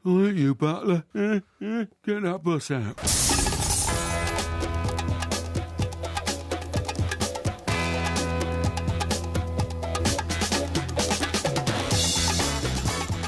All right, you butler. Get that bus out.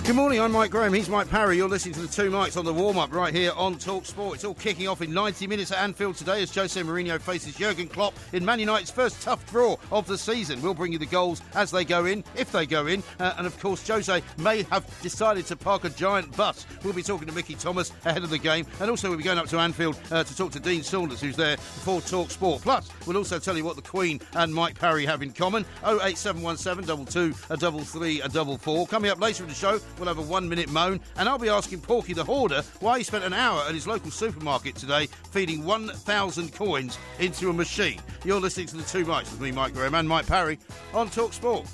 Good morning, I'm Mike Graham, he's Mike Parry. You're listening to the two mics on the warm-up right here on Talk Sport. It's all kicking off in 90 minutes at Anfield today as Jose Mourinho faces Jurgen Klopp in Man United's first tough draw of the season. We'll bring you the goals as they go in, if they go in. And of course, Jose may have decided to park a giant bus. We'll be talking to Mickey Thomas ahead of the game. And also we'll be going up to Anfield to talk to Dean Saunders, who's there for Talk Sport. Plus, we'll also tell you what the Queen and Mike Parry have in common. 08717 22 33 44. Coming up later in the show, we'll have a 1 minute moan, and I'll be asking Porky the Hoarder why he spent an hour at his local supermarket today feeding 1,000 coins into a machine. You're listening to the two mics with me, Mike Graham, and Mike Parry on Talk Sport.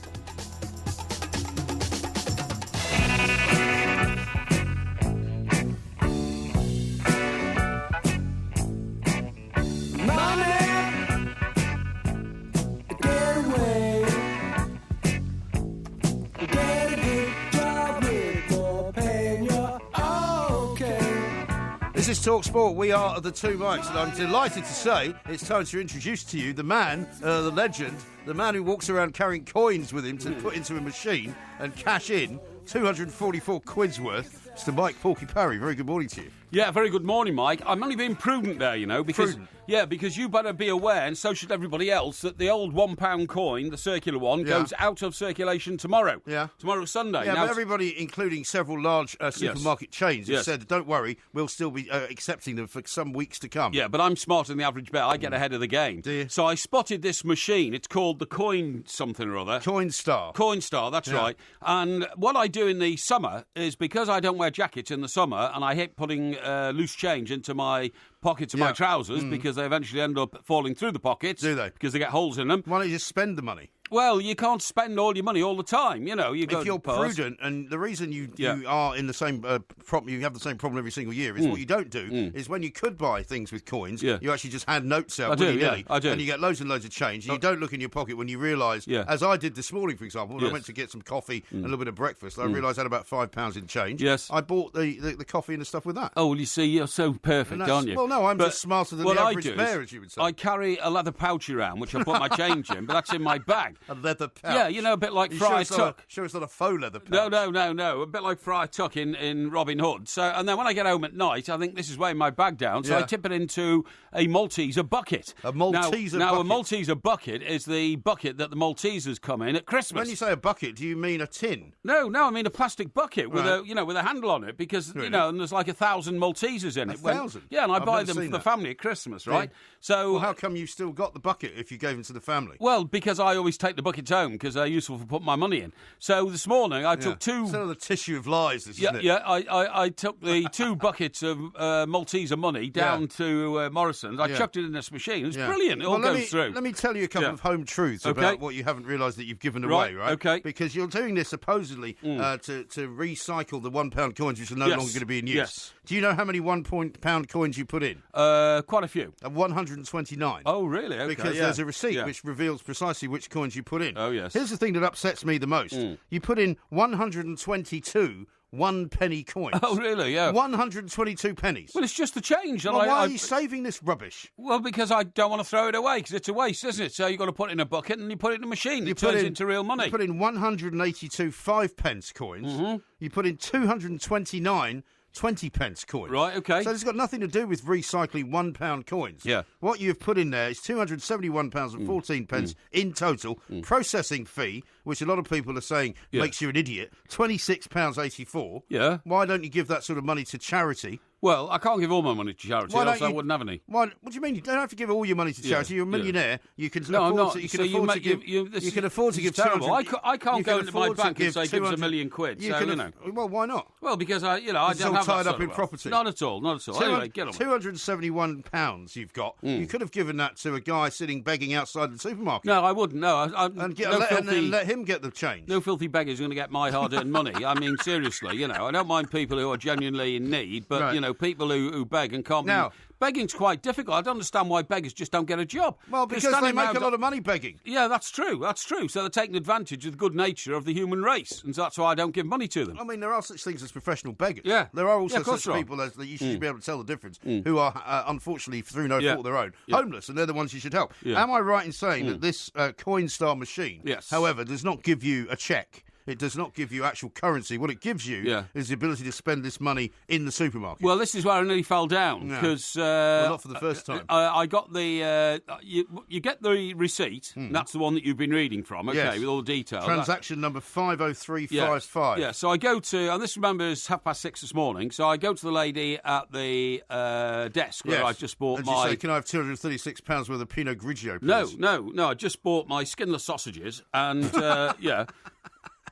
This is Talk Sport. We are the two mics, and I'm delighted to say it's time to introduce to you the man, the legend, the man who walks around carrying coins with him to put into a machine and cash in 244 quid's worth. Mr. Mike Porky Parry, very good morning to you. Yeah, very good morning, Mike. I'm only being prudent there, you know, because Prudent? Yeah, because you better be aware, and so should everybody else, that the old £1 coin, the circular one, goes out of circulation tomorrow. Yeah. Tomorrow's Sunday. Yeah, now, but everybody, including several large supermarket chains, have said, don't worry, we'll still be accepting them for some weeks to come. Yeah, but I'm smarter than the average bear. I get ahead of the game. Do you? So I spotted this machine. It's called the Coin something or other. Coinstar. Coinstar, that's right. And what I do in the summer is, because I don't wear jackets in the summer, and I hate putting loose change into my pockets of my trousers because they eventually end up falling through the pockets. Do they? Because they get holes in them. Why don't you just spend the money? Well, you can't spend all your money all the time, you know. If you're prudent, and the reason you are in the same problem, you have the same problem every single year, is what you don't do is when you could buy things with coins, you actually just hand notes out willy-nilly, I do. and you get loads and loads of change, and you don't look in your pocket when you realise, as I did this morning, for example, when I went to get some coffee and a little bit of breakfast, I realised I had about £5 in change. Yes. I bought the coffee and the stuff with that. Oh, well, you see, you're so perfect, aren't you? Well, no, I'm just smarter than the average bear, as you would say. I carry a leather pouch around, which I put my change in, but that's in my bag. A leather pouch? Yeah, you know, a bit like Friar Tuck. Sure it's not a faux leather pouch? No. A bit like Friar Tuck in Robin Hood. So, and then when I get home at night, I think this is weighing my bag down, so I tip it into a Malteser bucket. A Malteser bucket? Now, a Malteser bucket is the bucket that the Maltesers come in at Christmas. When you say a bucket, do you mean a tin? No, I mean a plastic bucket with a handle on it, because really? And there's like 1,000 Maltesers in it. 1,000? Yeah, and I I've buy never them for seen the that. family at Christmas, right? So, well, how come you still got the bucket if you gave them to the family? Well, because I always take the buckets home because they're useful for putting my money in. So this morning I took two. It's the tissue of lies, isn't it? Yeah. I took the 2 buckets of Malteser money down to Morrison's. I chucked it in this machine. It's brilliant. It all goes through. Let me tell you a couple of home truths about what you haven't realised that you've given away, right? Okay. Because you're doing this supposedly to recycle the £1 coins, which are no longer going to be in use. Yes. Do you know how many £1 coins you put in? Quite a few. 129. Oh, really? Okay, because there's a receipt which reveals precisely which coins you put in. Oh, yes. Here's the thing that upsets me the most. You put in 122 1-penny coins. Oh, really? Yeah. 122 pennies. Well, it's just the change. Well, why are you saving this rubbish? Well, because I don't want to throw it away, because it's a waste, isn't it? So you've got to put it in a bucket and you put it in a machine. It turns into real money. You put in 182 5-pence coins. You put in 229 20-pence coins. Right, okay. So it's got nothing to do with recycling £1 coins. Yeah. What you've put in there is £271.14 in total. Processing fee, which a lot of people are saying makes you an idiot, £26.84. Yeah. Why don't you give that sort of money to charity? Well, I can't give all my money to charity, else I wouldn't have any. What do you mean? You don't have to give all your money to charity. You're a millionaire. You can afford to give terrible. 200. I can't go into my bank and say give us £1 million. Well, why not? Well, because I don't have all that tied up sort in of property. Not at all. Anyway, get on. £271 you've got. You could have given that to a guy sitting begging outside the supermarket. No, I wouldn't. No, and let him get the change. No filthy beggar's going to get my hard-earned money. I mean, seriously, I don't mind people who are genuinely in need, but people who beg and can't. Now, begging's quite difficult. I don't understand why beggars just don't get a job. Well, because they make a lot of money begging. Yeah, that's true. That's true. So they're taking advantage of the good nature of the human race, and so that's why I don't give money to them. I mean, there are such things as professional beggars. Yeah. There are also such people as that you should be able to tell the difference, who are, unfortunately, through no fault of their own, homeless, and they're the ones you should help. Yeah. Am I right in saying that this Coinstar machine, however, does not give you a cheque? It does not give you actual currency. What it gives you is the ability to spend this money in the supermarket. Well, this is where I nearly fell down because well, not for the first time. I got the you get the receipt. And that's the one that you've been reading from. Okay, with all the details. Transaction number 50355. Yeah. So I go to, and this remembers 6:30 this morning. So I go to the lady at the desk where I just bought you say, can I have £236 worth of Pinot Grigio, please? No. I just bought my skinless sausages, and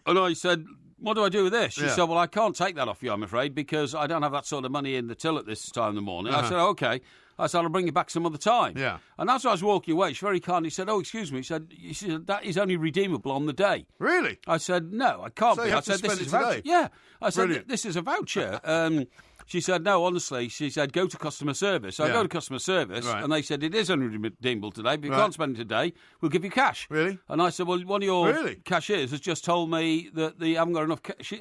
And I said, what do I do with this? She said, well, I can't take that off you, I'm afraid, because I don't have that sort of money in the till at this time in the morning. I said, OK. I said, I'll bring you back some other time. Yeah. And as I was walking away, she very kindly said, oh, excuse me. She said, that is only redeemable on the day. Really? I said, no, I can't be. I said, this is a voucher. Yeah. I said, this is a voucher. She said, no, honestly, she said, go to customer service. So I go to customer service, and they said, it is only redeemable today, but if you can't spend it today, we'll give you cash. Really? And I said, well, one of your cashiers has just told me that they haven't got enough cash. She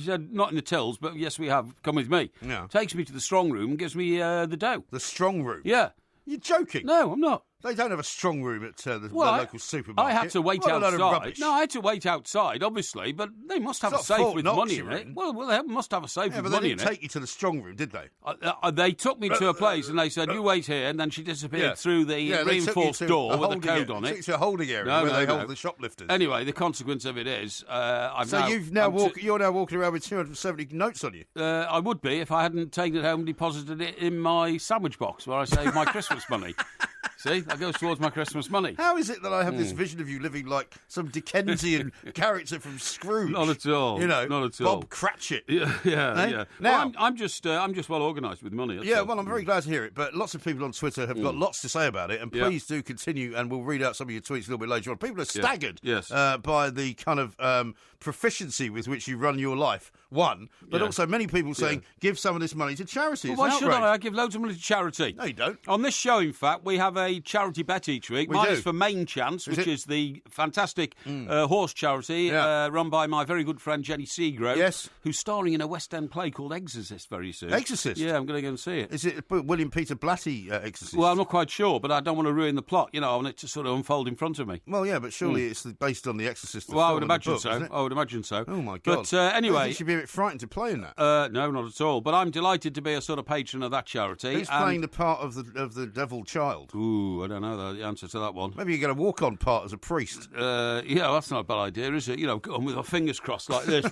said, not in the tills, but yes, we have. Come with me. Yeah. Takes me to the strong room and gives me the dough. The strong room? Yeah. You're joking? No, I'm not. They don't have a strong room at the local supermarket. I had to wait outside. No, I had to wait outside, obviously, but they must have a safe with money in it. Well, they must have a safe with money in it. But they didn't take you to the strong room, did they? They took me to a place and they said, you wait here, and then she disappeared through the reinforced door with a code on it. Took you to a holding area where they hold the shoplifters. Anyway, the consequence of it is, you're now walking around with 270 notes on you? I would be if I hadn't taken it home and deposited it in my sandwich box where I save my Christmas money. See, that goes towards my Christmas money. How is it that I have this vision of you living like some Dickensian character from Scrooge? Not at all. You know, not at all. Bob Cratchit. Yeah. Now, I'm just well organised with money. Well, I'm very glad to hear it. But lots of people on Twitter have got lots to say about it, and please do continue. And we'll read out some of your tweets a little bit later on. People are staggered by the kind of proficiency with which you run your life. But also many people saying give some of this money to charity. Well, why should I? I give loads of money to charity. No, you don't. On this show, in fact, we have a charity bet each week. Mine is for Main Chance, which is the fantastic horse charity run by my very good friend Jenny Seagrove, who's starring in a West End play called Exorcist very soon. Exorcist? Yeah, I'm going to go and see it. Is it William Peter Blatty Exorcist? Well, I'm not quite sure, but I don't want to ruin the plot. You know, I want it to sort of unfold in front of me. Well, yeah, but surely it's based on the Exorcist. Well, I would imagine so. I would imagine so. Oh my God! But anyway, you should be a bit frightened to play in that. No, not at all. But I'm delighted to be a sort of patron of that charity. Who's playing the part of the devil child? Ooh, I don't know the answer to that one. Maybe you get a walk-on part as a priest. That's not a bad idea, is it? You know, going with our fingers crossed like this.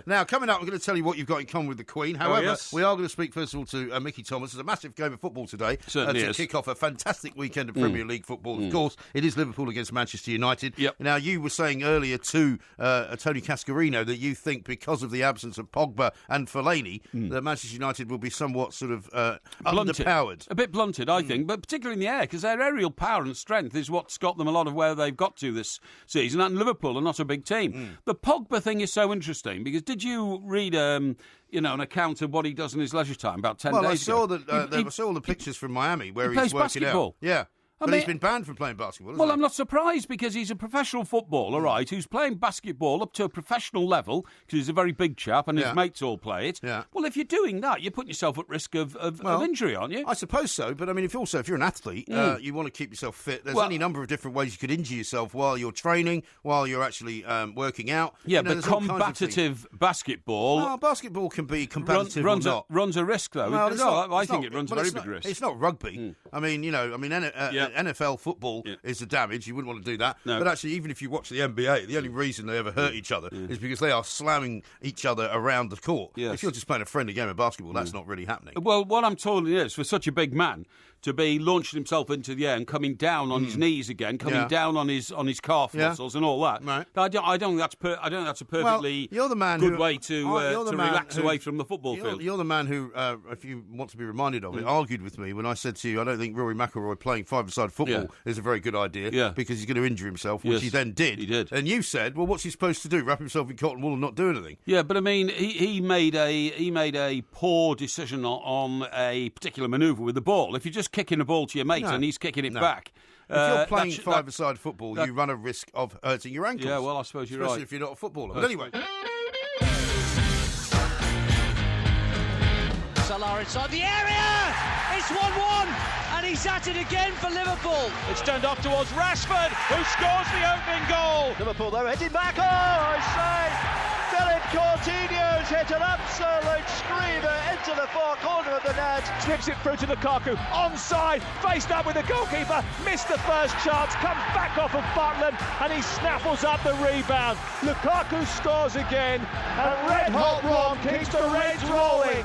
Now, coming up, we're going to tell you what you've got in common with the Queen. However, we are going to speak first of all to Mickey Thomas. There's a massive game of football today to kick off a fantastic weekend of Premier League football. Of course, it is Liverpool against Manchester United. Yep. Now, you were saying earlier to Tony Cascarino that you think because of the absence of Pogba and Fellaini that Manchester United will be somewhat sort of underpowered. A bit blunted, I think, but particularly in the air, because their aerial power and strength is what's got them a lot of where they've got to this season. And Liverpool are not a big team. The Pogba thing is so interesting, because did you read an account of what he does in his leisure time about 10 days ago? I saw all the pictures from Miami where he he's plays working basketball. out. Yeah. But he's been banned from playing basketball, hasn't he? I'm not surprised, because he's a professional footballer, right, who's playing basketball up to a professional level, because he's a very big chap and his mates all play it. Yeah. Well, if you're doing that, you're putting yourself at risk of injury, aren't you? I suppose so, but I mean, if you're an athlete, you want to keep yourself fit. There's any number of different ways you could injure yourself while you're training, while you're actually working out. Yeah, but combative basketball... Well, basketball can be combative or not. Runs a risk, though. Well, I think it runs a very big risk. It's not rugby. I mean, NFL football is the damage. You wouldn't want to do that. No. But actually, even if you watch the NBA, the only reason they ever hurt each other is because they are slamming each other around the court. Yes. If you're just playing a friendly game of basketball, that's not really happening. Well, what I'm told is, for such a big man to be launching himself into the air and coming down on his knees again, coming down on his calf muscles and all that. Right. I don't think that's a perfectly good way to relax away from the football field. You're the man who, if you want to be reminded of it, argued with me when I said to you, I don't think Rory McIlroy playing 5 five-a-side football is a very good idea because he's going to injure himself, which he then did. He did. And you said, well, what's he supposed to do? Wrap himself in cotton wool and not do anything? Yeah, but I mean, he made a poor decision on a particular manoeuvre with the ball. If you're just kicking the ball to your mate and he's kicking it back. If you're playing five-a-side football, you run a risk of hurting your ankles. Yeah, well, I suppose you're right. Especially if you're not a footballer. But anyway. Salah inside the area! It's 1-1 and he's at it again for Liverpool. It's turned off towards Rashford, who scores the opening goal. Liverpool though heading back. Oh, I say! Philip Coutinho's hit an absolute screamer into the far corner of the net. Slips it through to Lukaku, onside, faced up with the goalkeeper, missed the first chance, comes back off of Butland and he snaffles up the rebound. Lukaku scores again and Red Hot Ron keeps the Reds rolling.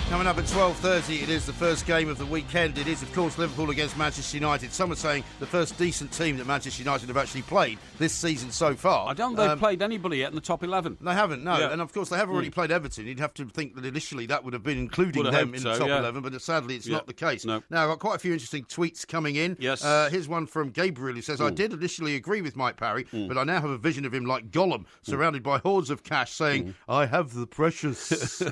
Coming up at 12:30, it is the first game of the weekend. It is, of course, Liverpool against Manchester United. Some are saying the first decent team that Manchester United have actually played this season so far. I don't think they've played anybody yet in the top 11. They haven't, no. Yeah. And, of course, they have already played Everton. You'd have to think that initially that would have been including them in the top 11, but sadly it's not the case. No. Now, I've got quite a few interesting tweets coming in. Yes. Here's one from Gabriel who says, I did initially agree with Mike Parry, but I now have a vision of him like Gollum, surrounded by hordes of cash, saying, I have the precious.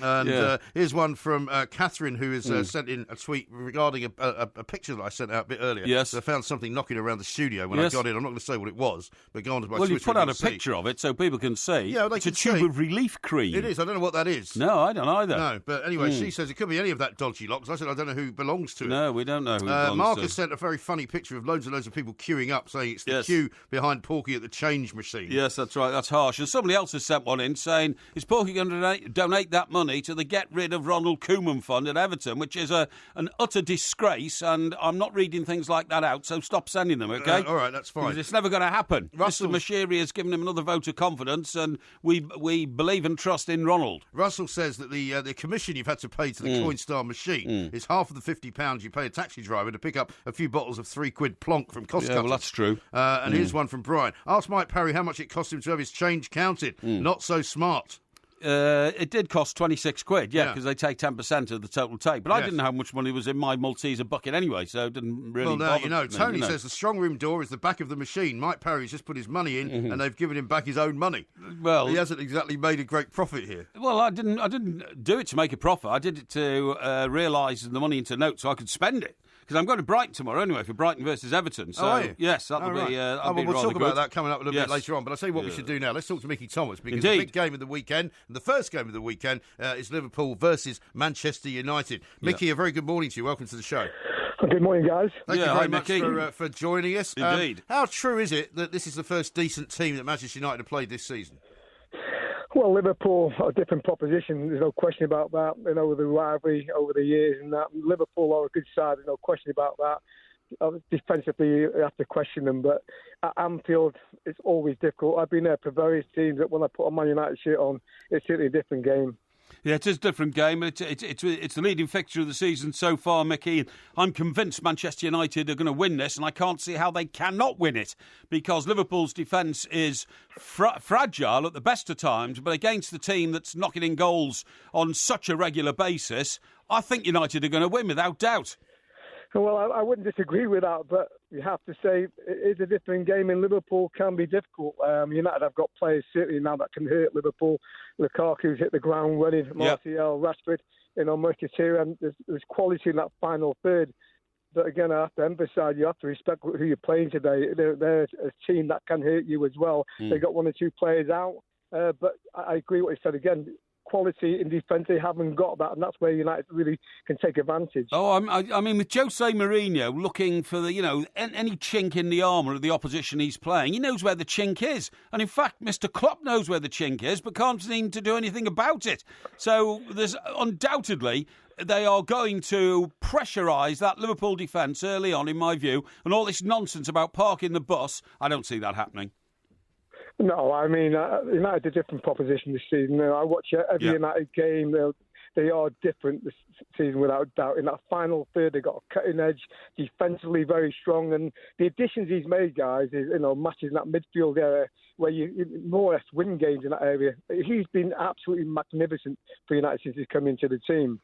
And here's one from Catherine, who has sent in a tweet regarding a picture that I sent out a bit earlier. Yes. I found something knocking around the studio when I got in. I'm not going to say what it was, but go on to my Twitter. Well, you put out a picture of it so people can see. Yeah, they it's can a tube of relief cream. It is. I don't know what that is. No, I don't either. No, but anyway, she says it could be any of that dodgy lot, because I said I don't know who belongs to it. No, we don't know who it belongs to. Marcus sent a very funny picture of loads and loads of people queuing up, saying it's the queue behind Porky at the change machine. Yes, that's right. That's harsh. And somebody else has sent one in saying, is Porky going to donate that money to the Get Rid of Ronald Koeman Fund at Everton, which is an utter disgrace, and I'm not reading things like that out, so stop sending them, OK? All right, that's fine. Because it's never going to happen. Mr Mashiri has given him another vote of confidence, and we believe and trust in Ronald. Russell says that the commission you've had to pay to the Coinstar machine is half of the £50 you pay a taxi driver to pick up a few bottles of £3 plonk from Costco. Yeah, well, that's true. And here's one from Brian. Ask Mike Parry how much it cost him to have his change counted. Not so smart. It did cost £26, because they take 10% of the total take. But I didn't know how much money was in my Malteser bucket anyway, so it didn't really bother. Well, now, Tony says the strong room door is the back of the machine. Mike Parry's just put his money in, and they've given him back his own money. Well, he hasn't exactly made a great profit here. Well, I didn't do it to make a profit. I did it to realise the money into notes so I could spend it. Because I'm going to Brighton tomorrow anyway for Brighton versus Everton. So yes, that'll be we'll talk about that coming up a little bit later on. But I'll tell you what we should do now. Let's talk to Mickey Thomas, because the big game of the weekend, and the first game of the weekend, is Liverpool versus Manchester United. Mickey, a very good morning to you. Welcome to the show. Good morning, guys. Thank you very much for joining us. Indeed. How true is it that this is the first decent team that Manchester United have played this season? Well, Liverpool are a different proposition. There's no question about that. The rivalry over the years, and that Liverpool are a good side. There's no question about that. Defensively, you have to question them, but at Anfield, it's always difficult. I've been there for various teams that when I put a Man United shirt on, it's certainly a different game. Yeah, it is a different game. It's the leading fixture of the season so far, Mickey. I'm convinced Manchester United are going to win this, and I can't see how they cannot win it, because Liverpool's defence is fragile at the best of times, but against the team that's knocking in goals on such a regular basis, I think United are going to win without doubt. Well, I wouldn't disagree with that, but you have to say it is a different game, and Liverpool can be difficult. United have got players certainly now that can hurt Liverpool. Lukaku's hit the ground running, Martial, Rashford, Mkhitaryan, and there's quality in that final third. But again, I have to emphasise, you have to respect who you're playing today. They're a team that can hurt you as well. They got one or two players out, but I agree with what you said again. Quality in defence, they haven't got that, and that's where United really can take advantage. Oh, I mean, with Jose Mourinho looking for any chink in the armour of the opposition he's playing, he knows where the chink is, and in fact, Mr. Klopp knows where the chink is, but can't seem to do anything about it. So there's undoubtedly they are going to pressurise that Liverpool defence early on, in my view, and all this nonsense about parking the bus. I don't see that happening. No, I mean, United a different proposition this season. I watch every United game. they are different this season without doubt. In that final third, they got a cutting edge, defensively very strong, and the additions he's made, guys, is matches in that midfield area where you more or less win games in that area. He's been absolutely magnificent for United since he's come into the team.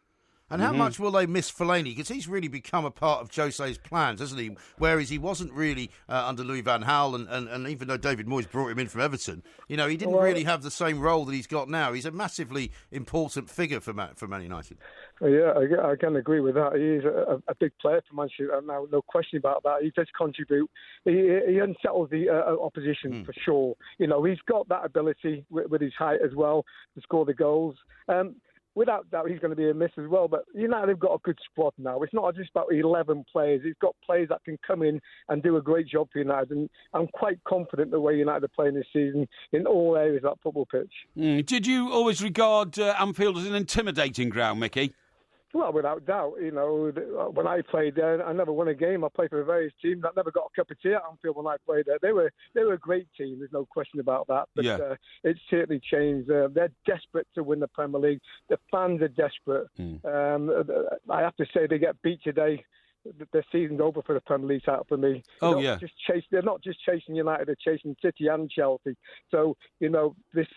And how much will they miss Fellaini? Because he's really become a part of Jose's plans, hasn't he? Whereas he wasn't really under Louis van Gaal, and even though David Moyes brought him in from Everton, he didn't really have the same role that he's got now. He's a massively important figure for Man United. Yeah, I can agree with that. He is a big player for Manchester now, no question about that. He does contribute. He unsettles the opposition for sure. He's got that ability with his height as well to score the goals. Without doubt, he's going to be a miss as well. But United have got a good squad now. It's not just about 11 players. He's got players that can come in and do a great job for United. And I'm quite confident the way United are playing this season in all areas of that football pitch. Did you always regard Anfield as an intimidating ground, Mickey? Well, without doubt, when I played there, I never won a game. I played for various teams. I never got a cup of tea at Anfield when I played there. They were a great team. There's no question about that. But it's certainly changed. They're desperate to win the Premier League. The fans are desperate. I have to say they get beat today. The season's over for the Premier League title for me. They're not just chasing United, they're chasing City and Chelsea. So, they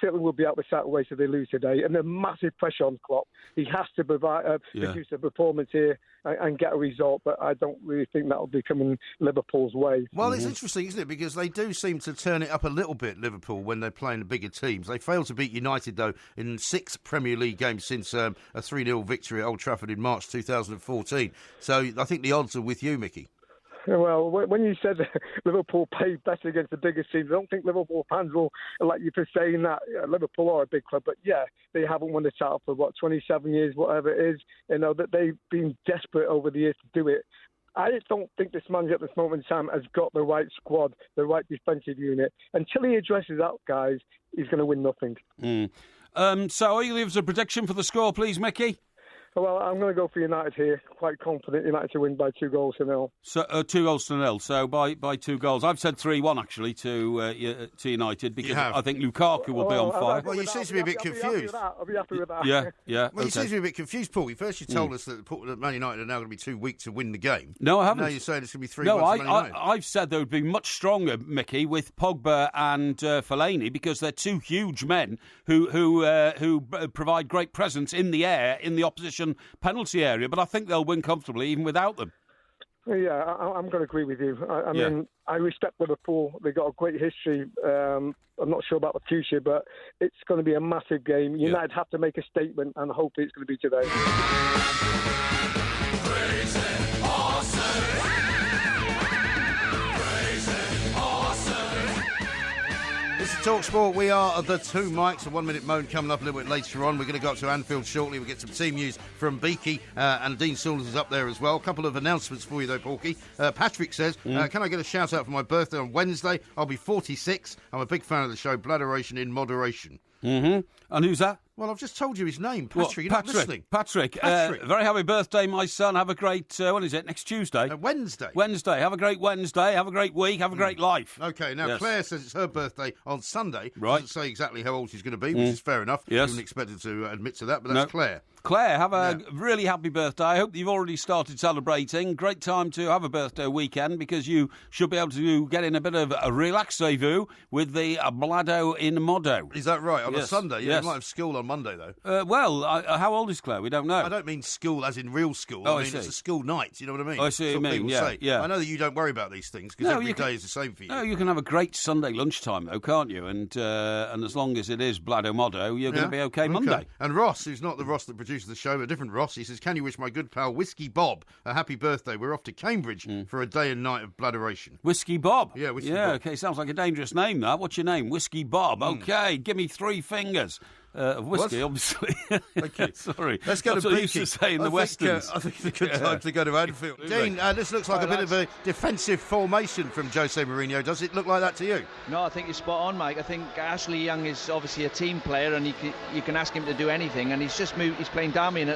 certainly will be out the Saturday so they lose today. And there's massive pressure on Klopp. He has to produce a performance here and get a result, but I don't really think that will be coming Liverpool's way. Well, it's interesting, isn't it? Because they do seem to turn it up a little bit, Liverpool, when they're playing the bigger teams. They failed to beat United, though, in 6 Premier League games since a 3-0 victory at Old Trafford in March 2014. So I think the odds are with you, Mickey. Well, when you said Liverpool play better against the biggest teams, I don't think Liverpool fans will like you for saying that. Liverpool are a big club, but they haven't won the title for 27 years, whatever it is. That they've been desperate over the years to do it. I don't think this manager at this moment in time has got the right squad, the right defensive unit. Until he addresses that, guys, he's going to win nothing. So, will you leave us a prediction for the score, please, Mickey? Well, I'm going to go for United here. Quite confident United to win by 2-0. So 2-0. So by 2 goals. I've said 3-1 actually to United because I think Lukaku will be on fire. Well, you seem to be a bit confused. I'll be happy with that. Yeah. Well, you seem to be a bit confused, Porky. First you told us that Man United are now going to be too weak to win the game. No, I haven't. Now you're saying it's going to be 3-1 No, Man United. I've said they would be much stronger, Mickey, with Pogba and Fellaini because they're two huge men who provide great presence in the air in the opposition penalty area, but I think they'll win comfortably even without them. Yeah, I'm going to agree with you. I mean, I respect Liverpool. They've got a great history. I'm not sure about the future, but it's going to be a massive game. United have to make a statement, and hopefully it's going to be today. Crazy, awesome. This is TalkSport. We are the Two Mics. A 1-minute moan coming up a little bit later on. We're going to go up to Anfield shortly. We'll get some team news from Beaky, and Dean Saunders is up there as well. A couple of announcements for you, though, Porky. Patrick says, can I get a shout-out for my birthday on Wednesday? I'll be 46. I'm a big fan of the show, Bladderation in Moderation. And who's that? Well, I've just told you his name, Patrick. You're not listening. Patrick. Very happy birthday, my son. Have a great, when is it, next Tuesday? Wednesday. Wednesday. Have a great Wednesday. Have a great week. Have a great life. OK, now Claire says it's her birthday on Sunday. Right. Doesn't say exactly how old she's going to be, which is fair enough. Yes. You wouldn't expect her to admit to that, but that's Claire. Claire, have a really happy birthday. I hope you've already started celebrating. Great time to have a birthday weekend because you should be able to get in a bit of a relaxez-vous with the Blado in Modo. Is that right? On a Sunday? Yeah, you might have school on Monday, though. How old is Claire? We don't know. I don't mean school as in real school. I mean, it's a school night. You know what I mean? I see what you mean. Yeah. I know that you don't worry about these things because every day is the same for you. No, you can have a great Sunday lunchtime, though, can't you? And as long as it is Blado Modo, you're going to be okay Monday. And Ross, who's not the Ross that produces the show, but a different Ross, he says, can you wish my good pal Whiskey Bob a happy birthday? We're off to Cambridge for a day and night of bladderation. Whiskey Bob? Yeah, Whiskey Bob. OK, sounds like a dangerous name, that. What's your name? Whiskey Bob. OK, give me 3 fingers. Of whiskey, obviously. Okay. Sorry. Let's go That's to what Beaky. I used to say in the Westerns. I think it's a good time to go to Anfield. Dean, this looks like a bit of a defensive formation from Jose Mourinho. Does it look like that to you? No, I think you're spot on, Mike. I think Ashley Young is obviously a team player, and you can ask him to do anything. And he's just moved. He's playing Darmian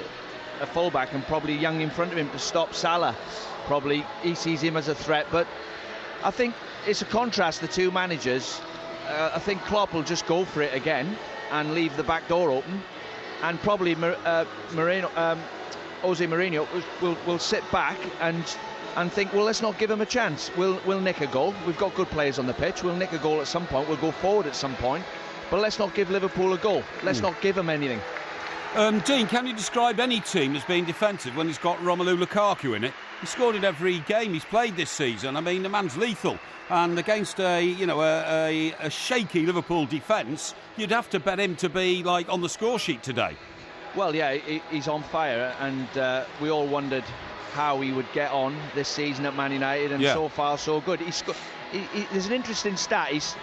at fullback, and probably Young in front of him to stop Salah. Probably he sees him as a threat, but I think it's a contrast. The two managers. I think Klopp will just go for it again and leave the back door open. and probably Jose Mourinho will sit back and think, well, let's not give him a chance. We'll nick a goal. We've got good players on the pitch. We'll nick a goal at some point. We'll go forward at some point. But let's not give Liverpool a goal. Let's not give them anything. Dean, can you describe any team as being defensive when he's got Romelu Lukaku in it? He scored in every game he's played this season. I mean, the man's lethal. And against a shaky Liverpool defence, you'd have to bet him to be like on the score sheet today. Well, yeah, he's on fire, and we all wondered how he would get on this season at Man United, and so far so good. There's an interesting stat.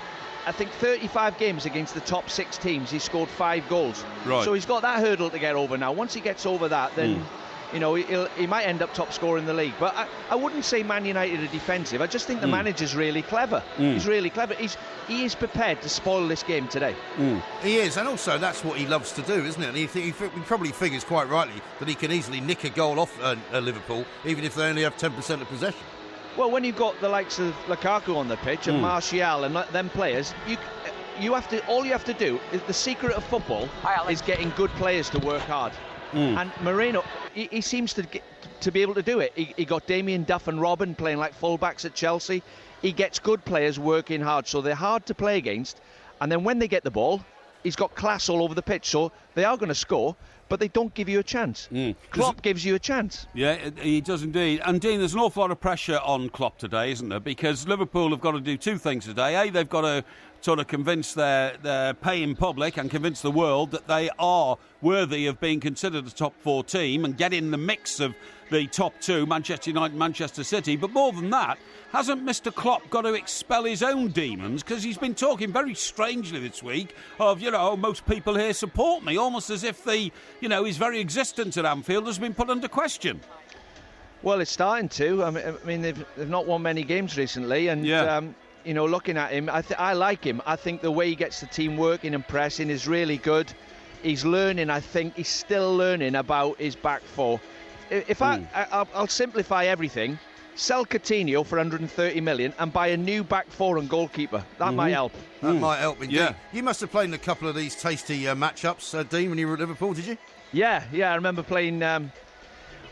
I think 35 games against the top 6 teams, he scored 5 goals. Right. So he's got that hurdle to get over now. Once he gets over that, then he might end up top scorer in the league. But I wouldn't say Man United are defensive. I just think the manager's really clever. He's really clever. He is prepared to spoil this game today. He is, and also that's what he loves to do, isn't it? And he probably figures quite rightly that he can easily nick a goal off Liverpool, even if they only have 10% of possession. Well, when you've got the likes of Lukaku on the pitch and Martial and them players, all you have to do is, the secret of football is getting good players to work hard. And Moreno, he seems to be able to do it. He got Damien Duff and Robin playing like fullbacks at Chelsea. He gets good players working hard, so they're hard to play against. And then when they get the ball, he's got class all over the pitch, so they are going to score, but they don't give you a chance. Klopp gives you a chance. Yeah, he does indeed. And Dean, there's an awful lot of pressure on Klopp today, isn't there? Because Liverpool have got to do 2 things today. They've got to sort of convince their paying public and convince the world that they are worthy of being considered a top 4 team and get in the mix of the top 2, Manchester United and Manchester City. But more than that, hasn't Mr. Klopp got to expel his own demons? Because he's been talking very strangely this week of, most people here support me, almost as if his very existence at Anfield has been put under question. Well, it's starting to. I mean, they've not won many games recently, and looking at him, I like him. I think the way he gets the team working and pressing is really good. He's learning. I think he's still learning about his back 4. If I'll simplify everything. Sell Coutinho for 130 million and buy a new back 4 and goalkeeper. That might help. That might help indeed. Yeah. You must have played in a couple of these tasty matchups, Dean, when you were at Liverpool, did you? Yeah. I remember playing.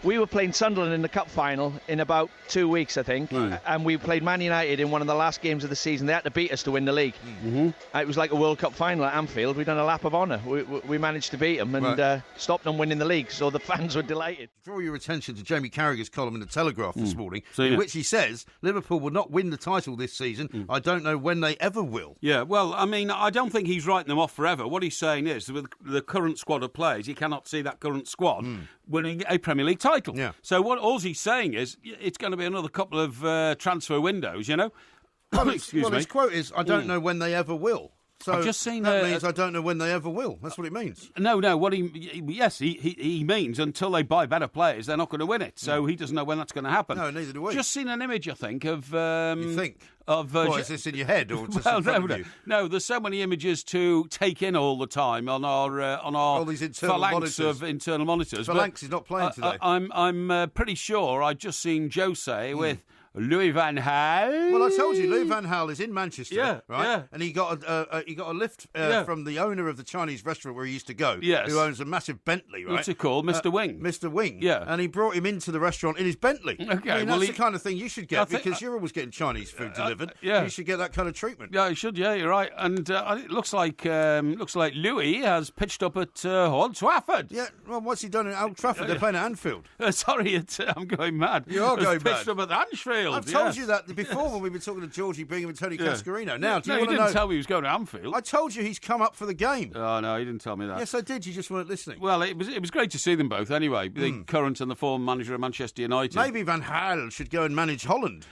We were playing Sunderland in the cup final in about 2 weeks, I think, and we played Man United in one of the last games of the season. They had to beat us to win the league. It was like a World Cup final at Anfield. We'd done a lap of honour. We managed to beat them and stopped them winning the league, so the fans were delighted. Draw your attention to Jamie Carragher's column in the Telegraph this morning, in which he says Liverpool will not win the title this season. I don't know when they ever will. Yeah, well, I mean, I don't think he's writing them off forever. What he's saying is, with the current squad of players, he cannot see that current squad winning a Premier League title. Yeah. So all he's saying is it's going to be another couple of transfer windows, Well, Excuse me. his quote is, I don't know when they ever will. So I've just seen that means I don't know when they ever will. That's what it means. No. He means until they buy better players, they're not going to win it. So he doesn't know when that's going to happen. No, neither do we. Just seen an image, I think, of. You think? Is this in your head or just in front of you? No, there's so many images to take in all the time on our all these internal phalanx of internal monitors. Phalanx is not playing today. I'm pretty sure I'd just seen Jose with Louis van Gaal. Well, I told you, Louis van Gaal is in Manchester, right? Yeah. And he got a lift from the owner of the Chinese restaurant where he used to go, yes, who owns a massive Bentley, right? What's it called? Mr. Wing. Mr. Wing. Yeah. And he brought him into the restaurant in his Bentley. Okay. I mean, that's the kind of thing you should get because you're always getting Chinese food delivered. Yeah. You should get that kind of treatment. Yeah, you should. Yeah, you're right. And it looks like Louis has pitched up at Old Trafford. Yeah. Well, what's he done at Old Trafford? They're playing at Anfield. Sorry, I'm going mad. You are going mad. Pitched up at Anfield. I've told you that before when we were talking to Georgie Bingham and Tony Cascarino. Now, do you want to know? You didn't tell me he was going to Anfield. I told you he's come up for the game. Oh, no, you didn't tell me that. Yes, I did. You just weren't listening. Well, it was great to see them both anyway, the current and the former manager of Manchester United. Maybe Van Gaal should go and manage Holland.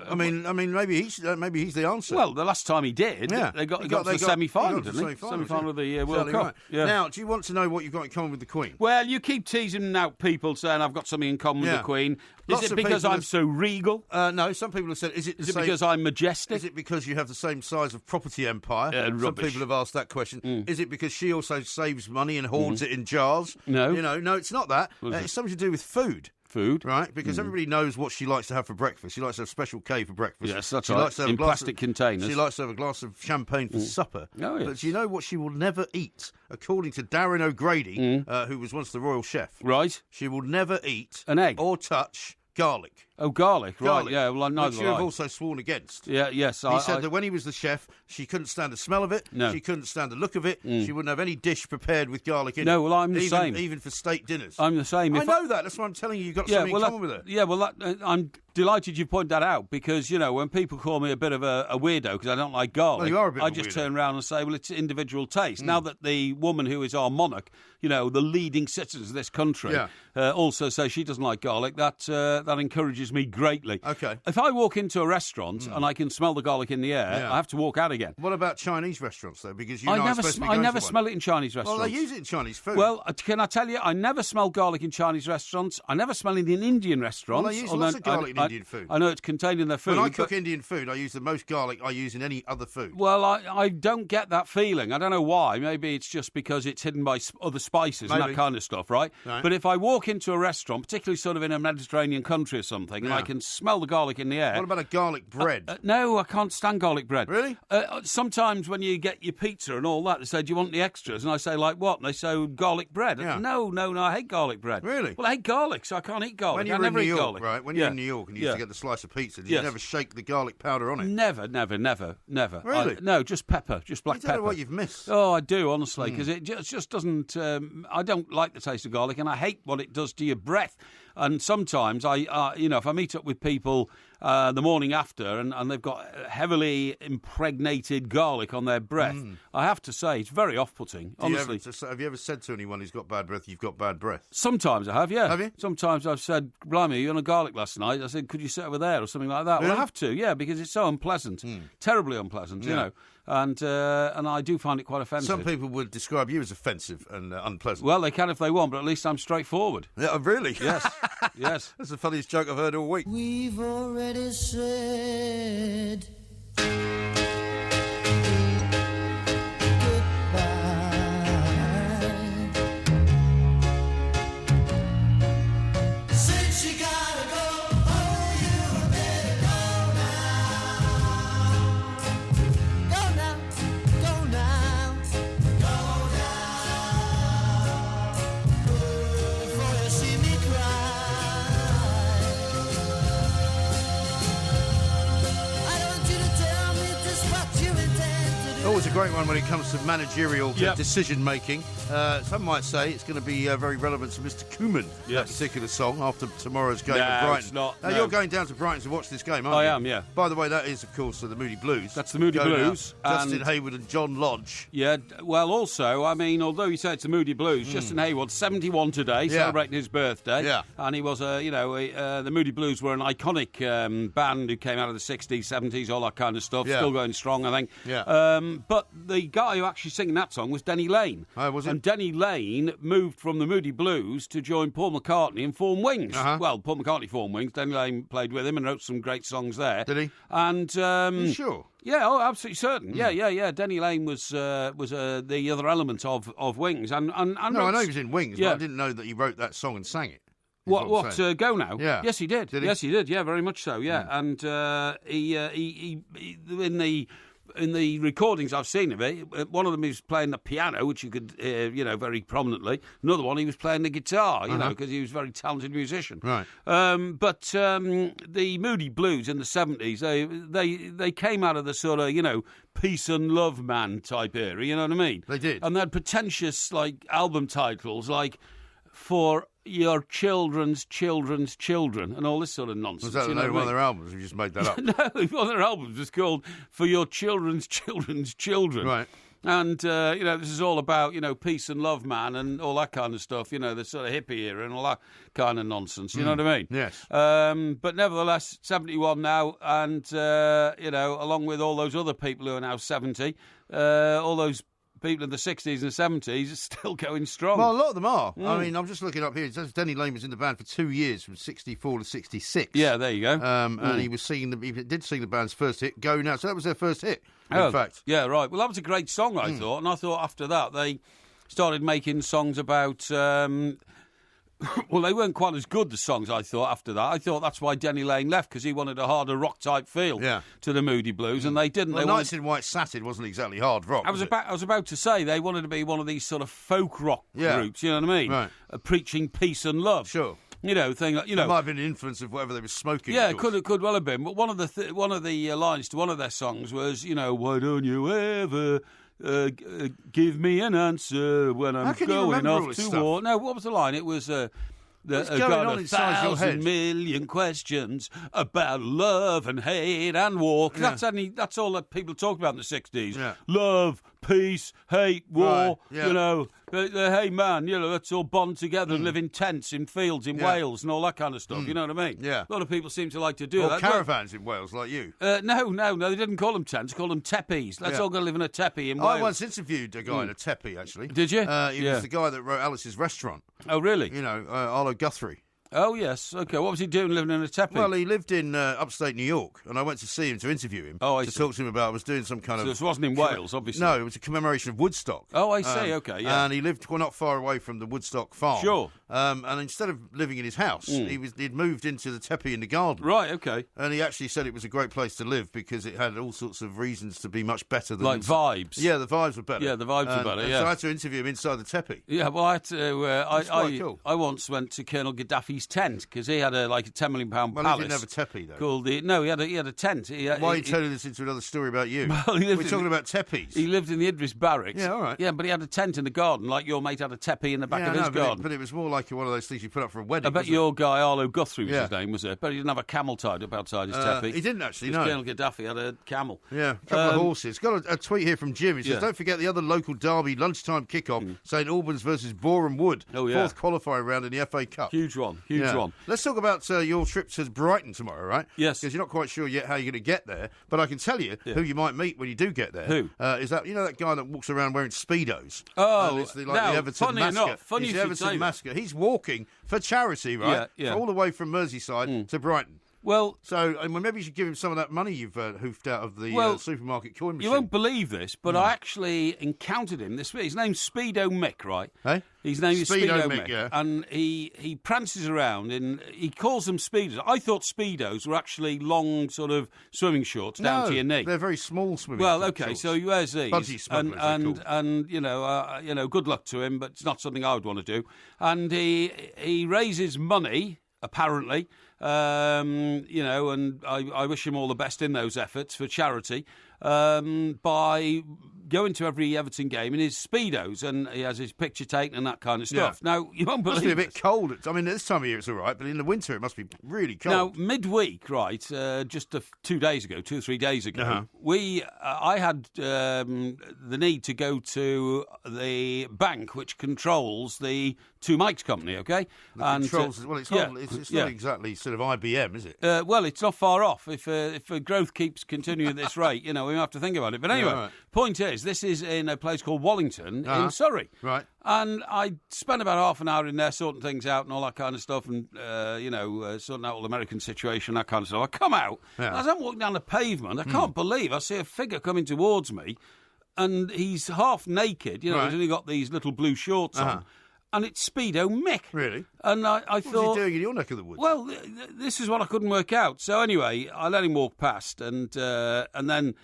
I mean, maybe he's the answer. Well, the last time he did, they got to the semi-final, didn't they? Semi-final of the World Cup. Right. Yeah. Now, do you want to know what you've got in common with the Queen? Well, you keep teasing out people saying I've got something in common with the Queen. Is it because I'm so regal? No, some people have said, is it because I'm majestic? Is it because you have the same size of property empire? Some people have asked that question. Is it because she also saves money and hoards it in jars? No. No, it's not that. It's something to do with food. food. Right, because everybody knows what she likes to have for breakfast. She likes to have special K for breakfast. Yes, that's she right. Likes to have in a glass plastic containers. She likes to have a glass of champagne for supper. Oh, yes. But do you know what she will never eat? According to Darren O'Grady, who was once the royal chef. Right. She will never eat an egg or touch garlic. Oh, garlic, right, yeah. Well, I know which you have also sworn against. Yeah, yes. He said that when he was the chef, she couldn't stand the smell of it, she couldn't stand the look of it, she wouldn't have any dish prepared with garlic in it. No, well, I'm the same. Even for state dinners. I'm the same. I know that, that's why I'm telling you, you've got something in common with her. Yeah, well, I'm delighted you pointed that out, because, you know, when people call me a bit of a weirdo because I don't like garlic, well, you are a bit I of a just weirdo. turn around and say, well, it's individual taste. Now that the woman who is our monarch, you know, the leading citizens of this country, also says she doesn't like garlic, that encourages me greatly. Okay. If I walk into a restaurant and I can smell the garlic in the air, I have to walk out again. What about Chinese restaurants, though? Because I never smell it in Chinese restaurants. Well, they use it in Chinese food. Well, can I tell you, I never smell garlic in Chinese restaurants. I never smell it in Indian restaurants. Well, they use lots of garlic in Indian food. I know it's contained in their food. When I cook Indian food, I use the most garlic I use in any other food. Well, I don't get that feeling. I don't know why. Maybe it's just because it's hidden by other spices and that kind of stuff, right? But if I walk into a restaurant, particularly sort of in a Mediterranean country or something, and I can smell the garlic in the air... What about a garlic bread? No, I can't stand garlic bread. Really? Sometimes when you get your pizza and all that, they say, do you want the extras? And I say, like what? And they say, garlic bread. Yeah. No, I hate garlic bread. Really? Well, I hate garlic, so I can't eat garlic. When you're I never in New eat York, garlic. right? When you're in New York and you used to get the slice of pizza, did you never shake the garlic powder on it? Never. Really? No, just pepper, just black pepper. pepper. Know what you've missed. Oh, I do, honestly, because it just doesn't... I don't like the taste of garlic, and I hate what it does to your breath. And sometimes, if I meet up with people the morning after and they've got heavily impregnated garlic on their breath, I have to say, it's very off-putting, honestly. Have you ever said to anyone who's got bad breath, you've got bad breath? Sometimes I have, yeah. Have you? Sometimes I've said, blimey, you on a garlic last night? I said, could you sit over there or something like that? Really? Well, I have to, yeah, because it's so unpleasant. Terribly unpleasant, you know. And I do find it quite offensive. Some people would describe you as offensive and unpleasant. Well, they can if they want, but at least I'm straightforward. Yeah, really? Yes, yes. That's the funniest joke I've heard all week. We've already said Always a great one when it comes to managerial decision making. Some might say it's going to be very relevant to Mr. Koeman, that particular song, after tomorrow's game at Brighton. It's not. Now, you're going down to Brighton to watch this game, aren't you? I am, yeah. By the way, that is, of course, the Moody Blues. That's the Moody Blues. Justin Hayward and John Lodge. Yeah, well, also, I mean, although you say it's the Moody Blues, Justin Hayward's 71 today, celebrating his birthday. Yeah. And he was, the Moody Blues were an iconic band who came out of the 60s, 70s, all that kind of stuff. Yeah. Still going strong, I think. Yeah. But the guy who actually singing that song was Denny Lane. Oh, was it? And Denny Lane moved from the Moody Blues to join Paul McCartney and form Wings. Well, Paul McCartney formed Wings. Denny Lane played with him and wrote some great songs there. Did he? And you sure? Yeah, absolutely certain. Yeah. Denny Lane was the other element of Wings. And no, I know he was in Wings, but I didn't know that he wrote that song and sang it. What Go Now? Yeah. Yes, he did. Yes, he did. Yeah, very much so. Yeah, and he in the recordings I've seen of it, one of them he was playing the piano, which you could hear, very prominently. Another one he was playing the guitar, because he was a very talented musician. Right. But the Moody Blues in the 70s, they came out of the sort of, peace and love man type era, you know what I mean? They did. And they had pretentious, album titles, like, For Your Children's Children's Children, and all this sort of nonsense. Was that the name of one of their albums? You just made that up? No, one of their albums was called For Your Children's Children's Children. Right. And, this is all about, peace and love, man, and all that kind of stuff, the sort of hippie era and all that kind of nonsense, you know what I mean? Yes. But nevertheless, 71 now, and, along with all those other people who are now 70, all those people in the 60s and 70s are still going strong. Well, a lot of them are. I mean, I'm just looking up here. It says Denny Lane was in the band for 2 years, from 64 to 66. Yeah, there you go. And he was singing. He did sing the band's first hit, Go Now. So that was their first hit, in fact. Yeah, right. Well, that was a great song, I thought. And I thought after that they started making songs about Well, they weren't quite as good, the songs, I thought, after that. I thought that's why Denny Lane left, because he wanted a harder rock-type feel to the Moody Blues, and they didn't. Well, Nights in White Satin wasn't exactly hard rock, I was about to say, they wanted to be one of these sort of folk rock groups, you know what I mean? Right. Preaching peace and love. Sure. You know, thing like, you know, it might have been an influence of whatever they were smoking. Yeah, it could well have been. But one of the lines to one of their songs was, you know, why don't you ever give me an answer when I'm going off to war? No, what was the line? It was What's going on inside your head? 1,000,000,000 questions about love and hate and war. That's all that people talked about in the 60s. Yeah. Love, peace, hate, war. Right, yeah. You know, hey man, you know, let's all bond together and live in tents in fields in Wales and all that kind of stuff. You know what I mean? Yeah. A lot of people seem to like to do that. Caravans in Wales, like you. No, they didn't call them tents. They called them teppies. Let's all go live in a teppee in Wales. I once interviewed a guy in a teppee, actually. Did you? He was the guy that wrote Alice's Restaurant. Oh, really? You know, Arlo Guthrie. Oh, yes. OK, what was he doing living in a teppee? Well, he lived in upstate New York, and I went to see him to interview him. Oh, I to see. talk to him about. I was doing some kind of. So this wasn't in Wales, obviously. No, it was a commemoration of Woodstock. Oh, I see. OK, yeah. And he lived not far away from the Woodstock farm. Sure. And instead of living in his house, he'd moved into the teppee in the garden. Right. OK. And he actually said it was a great place to live because it had all sorts of reasons to be much better than vibes. Yeah, the vibes were better. Yeah, the vibes were better. Yeah. So I had to interview him inside the teppee. Yeah, well, I had to. Cool. I once went to Colonel Gaddafi's tent because he had a £10 million palace. Well, he didn't have a teppee though. Called he had a tent. Why are you turning this into another story about you? Well, we're talking about teppees. He lived in the Idris barracks. Yeah, all right. Yeah, but he had a tent in the garden, like your mate had a teppee in the back of his garden. But it was more like one of those things you put up for a wedding. I bet your guy Arlo Guthrie was Yeah. his name, was it? But he didn't have a camel tied up outside his teppee. He didn't actually. No. Colonel Gaddafi had a camel. Yeah, a couple of horses. Got a tweet here from Jim. He says, "Don't forget the other local derby lunchtime kickoff, St Albans versus Boreham Wood, Oh, yeah. fourth qualifying round in the FA Cup. Huge one. Let's talk about your trip to Brighton tomorrow, right? Yes. Because you're not quite sure yet how you're going to get there, but I can tell you who you might meet when you do get there. Who? Is that that guy that walks around wearing Speedos? Oh, it's the now, Everton funny mascot. enough, funny He's you the should say Everton that. mascot. He's walking for charity, right? Yeah. All the way from Merseyside to Brighton. Well, So, maybe you should give him some of that money you've hoofed out of the supermarket coin machine. you won't believe this, but I actually encountered him this week. His name's Speedo Mick, right? Hey? His name is Speedo Speedo Mick, Mick, yeah. and he prances around and he calls them Speedos. I thought Speedos were actually long sort of swimming shorts down to your knee. They're very small swimming Well, shorts. okay, so he wears these, Budgie smugglers, they're called. and you know, good luck to him, but it's not something I would want to do. And he raises money, apparently, you know, and I wish him all the best in those efforts for charity by going to every Everton game in his Speedos, and he has his picture taken and that kind of stuff. Yeah. Now, you won't believe It must be a bit this. cold. I mean, this time of year it's all right, but in the winter it must be really cold. Now, midweek, right, just 2 days ago, 2 or 3 days ago, Uh-huh. I had the need to go to the bank which controls the Two Mikes company, okay? Controls, well, it's not exactly sort of IBM, is it? Well, it's not far off. If growth keeps continuing at this rate, you know, we have to think about it. But anyway, right. Point is, this is in a place called Wallington in Surrey. Right. And I spent about half an hour in there sorting things out and all that kind of stuff and, sorting out all the American situation, that kind of stuff. I come out, and as I'm walking down the pavement, I can't believe I see a figure coming towards me, and he's half naked, you know, he's only got these little blue shorts on. And it's Speedo Mick. Really? And I thought... What was he doing in your neck of the woods? Well, this is what I couldn't work out. So anyway, I let him walk past, and then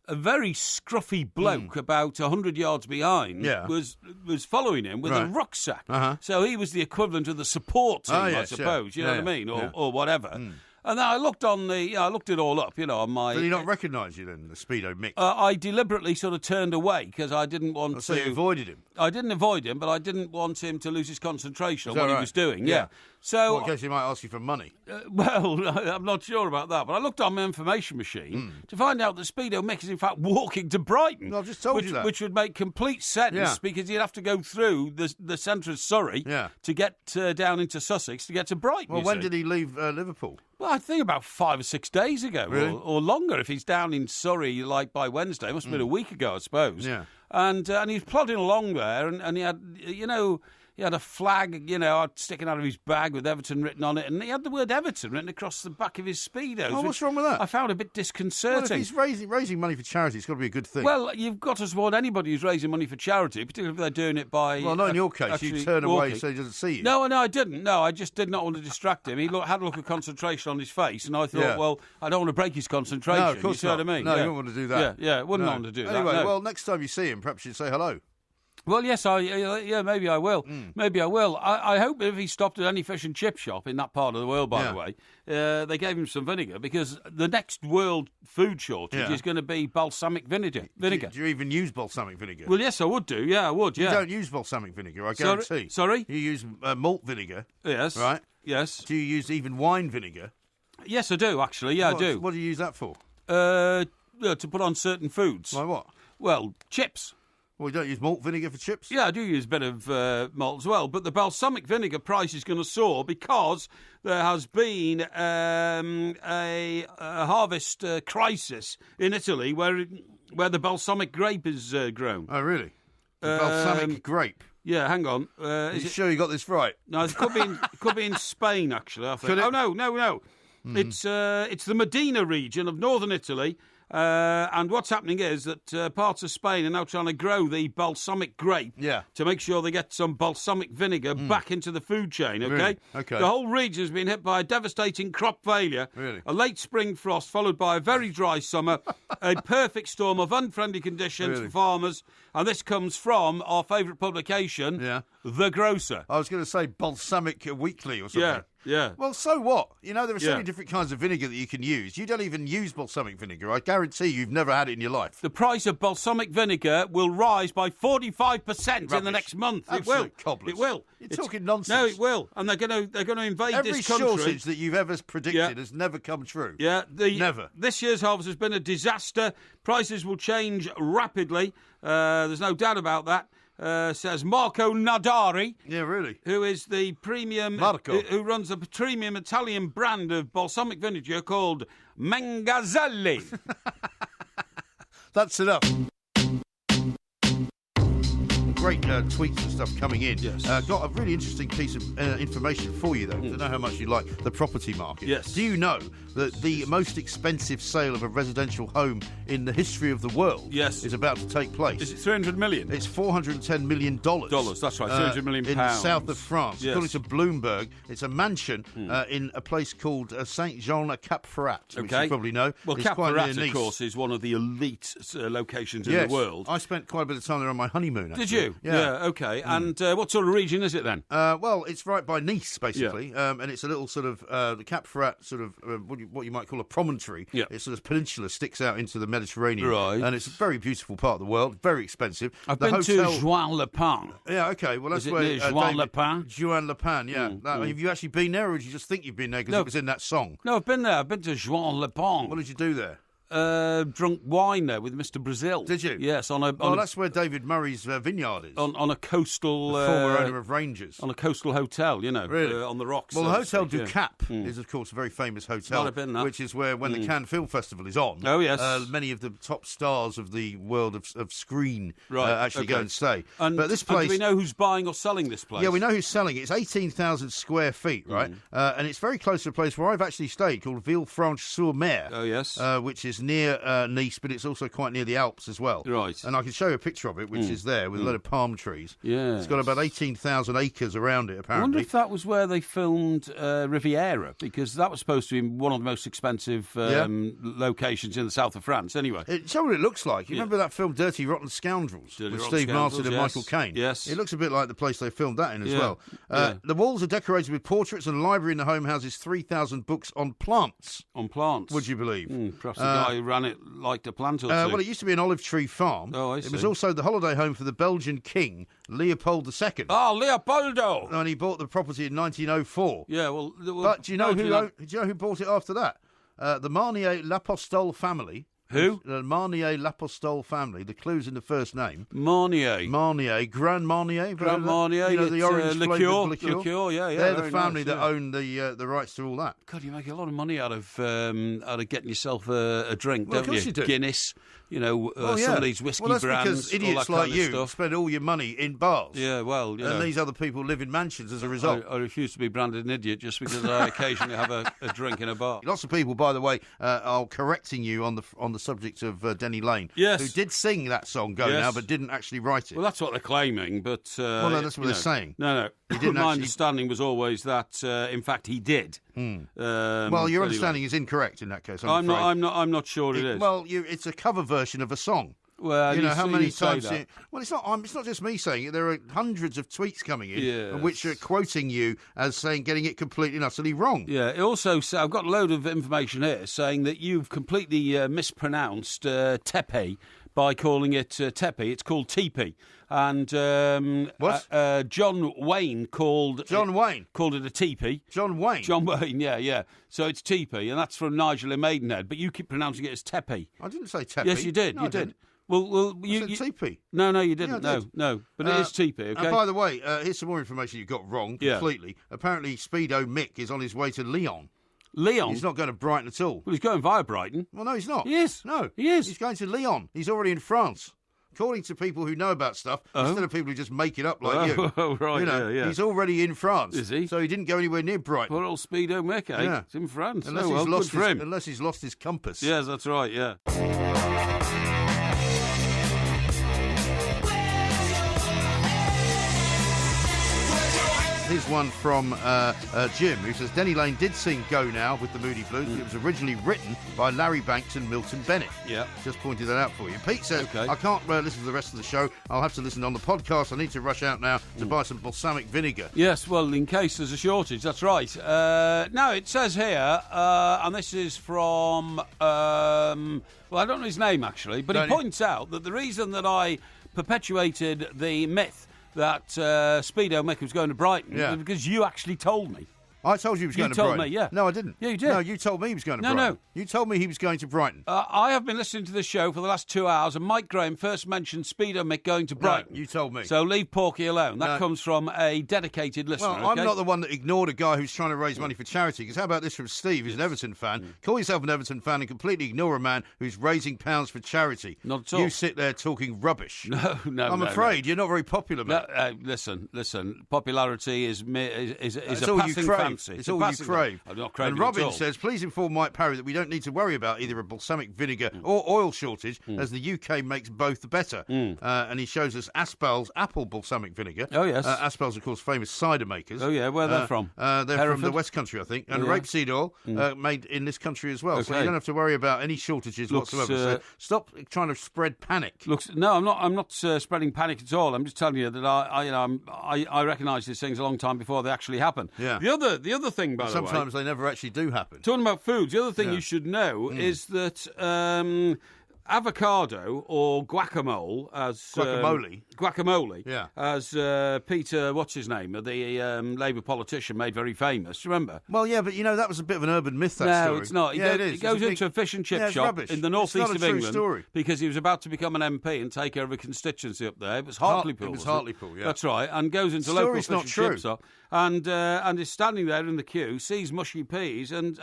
a very scruffy bloke about 100 yards behind was following him with a rucksack. So he was the equivalent of the support team, I suppose. You know what I mean? Or whatever. And then I looked I looked it all up, you know, on my... Did he not recognise you then, the Speedo Mick? I deliberately sort of turned away because I didn't want to... So you avoided him? I didn't avoid him, but I didn't want him to lose his concentration on what right? he was doing. Yeah. So, well, in case he might ask you for money. Well, I'm not sure about that, but I looked on my information machine to find out that Speedo Mick is in fact walking to Brighton. No, I've just told you that. Which would make complete sense because he'd have to go through the centre of Surrey to get down into Sussex to get to Brighton. Well, when did he leave Liverpool? Well, I think about 5 or 6 days ago, Really? or longer. If he's down in Surrey, like by Wednesday, it must have been a week ago, I suppose. Yeah. And he was plodding along there, and he had, you know, he had a flag, sticking out of his bag with Everton written on it, and he had the word Everton written across the back of his Speedos. Oh, what's wrong with that? I found a bit disconcerting. Well, if he's raising money for charity, it's got to be a good thing. Well, you've got to support anybody who's raising money for charity, particularly if they're doing it by... Well, not in your case. You turn away so he doesn't see you. No, I didn't. No, I just did not want to distract him. He had a look of concentration on his face, and I thought, well, I don't want to break his concentration. No, of course you not. What I mean? No, you don't want to do that. Yeah, wouldn't want to do that. Anyway, no. well, next time you see him, perhaps you'd say hello. Well, yes, maybe I will. Maybe I will. I hope if he stopped at any fish and chip shop in that part of the world, by the way, they gave him some vinegar, because the next world food shortage is going to be balsamic vinegar. Do you even use balsamic vinegar? Well, yes, I would do. Yeah, I would, yeah. You don't use balsamic vinegar, I guarantee. Sorry? You use malt vinegar. Yes. Right? Yes. Do you use even wine vinegar? Yes, I do, actually. Yeah, I do. What do you use that for? To put on certain foods. Like what? Well, chips. Well, you don't use malt vinegar for chips? Yeah, I do use a bit of malt as well. But the balsamic vinegar price is going to soar because there has been a harvest crisis in Italy where the balsamic grape is grown. Oh, really? The balsamic grape? Yeah, hang on. Is you sure you got this right? No, it could be in Spain, actually, I think. Oh, no. It's the Medina region of northern Italy. And what's happening is that parts of Spain are now trying to grow the balsamic grape to make sure they get some balsamic vinegar back into the food chain, okay? Really? Okay. The whole region has been hit by a devastating crop failure, a late spring frost followed by a very dry summer, a perfect storm of unfriendly conditions for farmers, and this comes from our favourite publication, The Grocer. I was going to say Balsamic Weekly or something. Yeah. Well, so what? There are so many different kinds of vinegar that you can use. You don't even use balsamic vinegar. I guarantee you've never had it in your life. The price of balsamic vinegar will rise by 45% in the next month. Absolute it will. cobblers. It will. You're talking nonsense. No, it will. And they're going to invade this country. Every shortage that you've ever predicted has never come true. Yeah. Never. This year's harvest has been a disaster. Prices will change rapidly. There's no doubt about that. Says Marco Nadari. Yeah, really. Who is the premium... Marco. Who runs the premium Italian brand of balsamic vinegar called Mangazelli. That's enough. Great tweets and stuff coming in. Yes. Got a really interesting piece of information for you, though. I don't know how much you like the property market. Yes. Do you know that the most expensive sale of a residential home in the history of the world is about to take place? Is it 300 million? It's $410 million. That's right, 300 million in pounds. the south of France. Yes. According to Bloomberg, it's a mansion in a place called Saint-Jean-le-Cap-Ferrat, which you probably know. Well, Cap-Ferrat, of course, is one of the elite locations in the world. I spent quite a bit of time there on my honeymoon, actually. Did you? Yeah, okay. And what sort of region is it then? Well, it's right by Nice, basically, and it's a little sort of the Cap-Ferrat sort of what you might call a promontory. Yeah. It's sort of peninsula sticks out into the Mediterranean, right? And it's a very beautiful part of the world, very expensive. I've been to Juan-le-Pin. Yeah, okay. Well, that's is it where Juan-le-Pin. Juan-le-Pin, yeah. Have you actually been there, or did you just think you've been there because it was in that song? No, I've been there. I've been to Juan-le-Pin. What did you do there? Drunk wine there with Mr. Brazil. Did you? Yes, that's where David Murray's vineyard is. On a coastal... the former owner of Rangers. On a coastal hotel, really? On the rocks. Well, the Hotel du Cap is, of course, a very famous hotel, Might have been that. which is where, when the Cannes Film Festival is on, many of the top stars of the world of screen actually go and stay. But this place... do we know who's buying or selling this place? Yeah, we know who's selling it. It's 18,000 square feet, right? And it's very close to a place where I've actually stayed called Villefranche-sur-Mer. Oh, yes. Which is near... Nice, but it's also quite near the Alps as well. Right. And I can show you a picture of it, which is there, with a load of palm trees. Yeah. It's got about 18,000 acres around it, apparently. I wonder if that was where they filmed Riviera, because that was supposed to be one of the most expensive locations in the south of France, anyway. It's what it looks like. You remember that film Dirty Rotten Scoundrels with Steve Martin and Michael Caine? Yes. It looks a bit like the place they filmed that in as well. The walls are decorated with portraits, and the library in the home houses 3,000 books on plants. On plants? Would you believe? Perhaps the guy who ran it liked a plant or two. Well, it used to be an olive tree farm. Oh, I see. It was also the holiday home for the Belgian king, Leopold II. Oh, Leopoldo! And he bought the property in 1904. Yeah, well... But do you know who bought it after that? The Marnier Lapostole family. Who? The Marnier Lapostole family. The clue's in the first name. Marnier. Grand Marnier. Grand Marnier. You know, the orange flavoured liqueur. Liqueur, yeah. They're the family that own the rights to all that. God, you make a lot of money out of getting yourself a drink, don't you? Of course you do. Guinness, some of these whiskey that's brands. Because idiots like you spend all your money in bars. Yeah, well, and these other people live in mansions as a result. I refuse to be branded an idiot just because I occasionally have a drink in a bar. Lots of people, by the way, are correcting you on the subject of Denny Lane, yes, who did sing that song "Go Now," but didn't actually write it. Well, that's what they're claiming, but well, no, that's what they're saying. No, he didn't. My understanding was always that, in fact, he did. Well, your understanding is incorrect in that case. I'm not sure it is. Well, it's a cover version of a song. Well, how many times? Well, it's not. It's not just me saying it. There are hundreds of tweets coming in, which are quoting you as getting it completely and utterly wrong. Yeah. It also, I've got a load of information here saying that you've completely mispronounced tepe by calling it tepe. It's called teepee. And what? John Wayne called it a teepee. John Wayne, yeah. So it's teepee, and that's from Nigel in Maidenhead. But you keep pronouncing it as tepe. I didn't say tepe. Yes, you did. No, you did. Well, you said teepee. No, you didn't. Yeah, no. But it is teepee. Okay. And by the way, here's some more information you got wrong completely. Yeah. Apparently, Speedo Mick is on his way to Lyon. Lyon? He's not going to Brighton at all. Well, he's going via Brighton. Well, no, he's not. He is. No, he is. He's going to Lyon. He's already in France. According to people who know about stuff, instead of people who just make it up like you. Oh, right, yeah. He's already in France. Is he? So he didn't go anywhere near Brighton. Poor old Speedo Mick, eh? Yeah. He's in France. Unless he's lost his compass. Yes, that's right, yeah. Here's one from Jim, who says, Denny Lane did sing Go Now with the Moody Blues, but it was originally written by Larry Banks and Milton Bennett. Yeah. Just pointed that out for you. Pete says, I can't listen to the rest of the show. I'll have to listen on the podcast. I need to rush out now to buy some balsamic vinegar. Yes, well, in case there's a shortage, that's right. Now, it says here, and this is from, I don't know his name, actually, but he points out that the reason that I perpetuated the myth that Speedo Mick was going to Brighton was because you actually told me. I told you he was going to Brighton. You told me, yeah. No, I didn't. Yeah, you did. No, you told me he was going to Brighton. No. You told me he was going to Brighton. I have been listening to the show for the last 2 hours, and Mike Graham first mentioned Speedo Mick going to Brighton. No, you told me. So leave Porky alone. That comes from a dedicated listener. Well, I'm not the one that ignored a guy who's trying to raise money for charity, because how about this from Steve, who's an Everton fan? Call yourself an Everton fan and completely ignore a man who's raising pounds for charity. Not at all. You sit there talking rubbish. No. I'm afraid you're not very popular, man. Listen. Popularity is a passing fancy. It's all you crave. I'm not craving and Robin at all. says, please inform Mike Parry that we don't need to worry about either a balsamic vinegar or oil shortage, as the UK makes both better. And he shows us Aspel's apple balsamic vinegar. Oh, yes. Aspel's, of course, famous cider makers. Oh, yeah. Where are they from? They're from the West Country, I think. And rapeseed oil made in this country as well. Okay. So you don't have to worry about any shortages whatsoever. So stop trying to spread panic. No, I'm not spreading panic at all. I'm just telling you that I recognise these things a long time before they actually happen. Yeah. The other thing, by the way, sometimes they never actually do happen. Talking about foods, the other thing you should know is that avocado or guacamole, as Peter, what's his name, the Labour politician, made very famous. Do you remember? Well, yeah, but that was a bit of an urban myth. That story. No, it's not. He goes into a fish and chip shop in the northeast of England because he was about to become an MP and take over a constituency up there. It was Hartlepool. Yeah. That's right. And goes into local fish and chip shop and is standing there in the queue, sees mushy peas and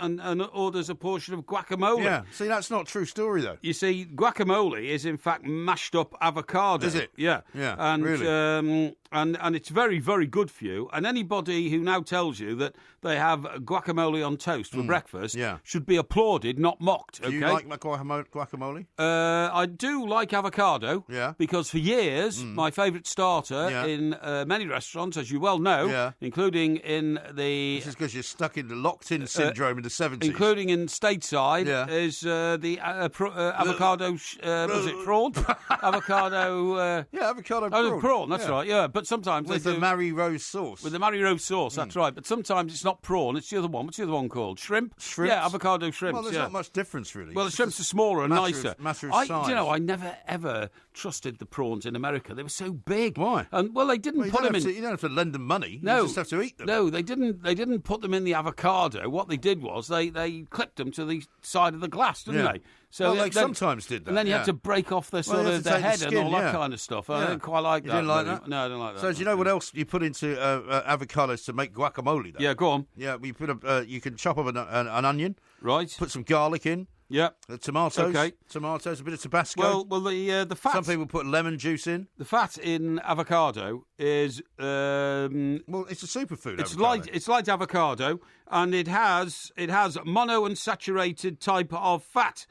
orders a portion of guacamole. Yeah. See, that's not a true story, though. You see, guacamole is in fact mashed up avocado. Is it? Yeah. Yeah. And really? And it's very, very good for you. And anybody who now tells you that they have guacamole on toast for breakfast should be applauded, not mocked. Do you like guacamole? I do like avocado. Yeah. Because for years, my favourite starter in many restaurants, as you well know, including in the... This is because you're stuck in the locked-in syndrome in the 70s. Including in stateside, is the avocado... was it prawn? Avocado... avocado prawn. Prawn, that's right, yeah. But sometimes with the Mary Rose sauce. With the Mary Rose sauce, that's right. But sometimes it's not prawn, it's the other one. What's the other one called? Shrimp? Shrimps? Yeah, avocado shrimps. Well, there's not much difference, really. Well, the shrimps are smaller and nicer. Matter of size. I never, ever trusted the prawns in America. They were so big. Why? And, well, they didn't put them in... You don't have to lend them money. No. You just have to eat them. No, they didn't put them in the avocado. What they did was they clipped them to the side of the glass, didn't they? So they sometimes did that. And then you had to break off their their head and all that kind of stuff. I didn't quite like that. You didn't like that? No, I didn't like that. So do you know what else you put into avocados to make guacamole, though? Yeah, go on. Yeah, you can chop up an onion. Right. Put some garlic in. Yeah. Tomatoes. Okay. Tomatoes, a bit of Tabasco. Well, the fat. Some people put lemon juice in. The fat in avocado is well, it's a superfood. It's avocado. It's light avocado, and it has monounsaturated type of fat.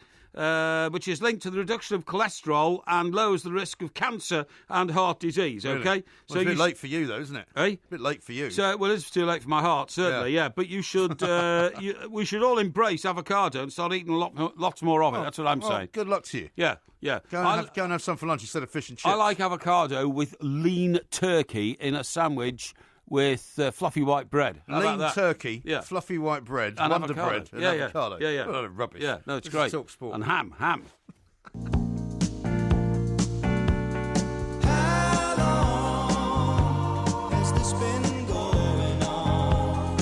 Which is linked to the reduction of cholesterol and lowers the risk of cancer and heart disease. Really? Okay, Well, it's a bit late for you, though, isn't it? Eh? A bit late for you. So, well, it's too late for my heart, certainly. Yeah, but you should. We should all embrace avocado and start eating lots more of it. That's what I'm saying. Good luck to you. Yeah. Go and have some for lunch instead of fish and chips. I like avocado with lean turkey in a sandwich with fluffy white bread. Lean turkey, fluffy white bread, and Wonder avocado. bread, and avocado. Yeah. Oh, rubbish. Yeah, no, it's This great. is Talk Sport. And ham. How long has this been going on?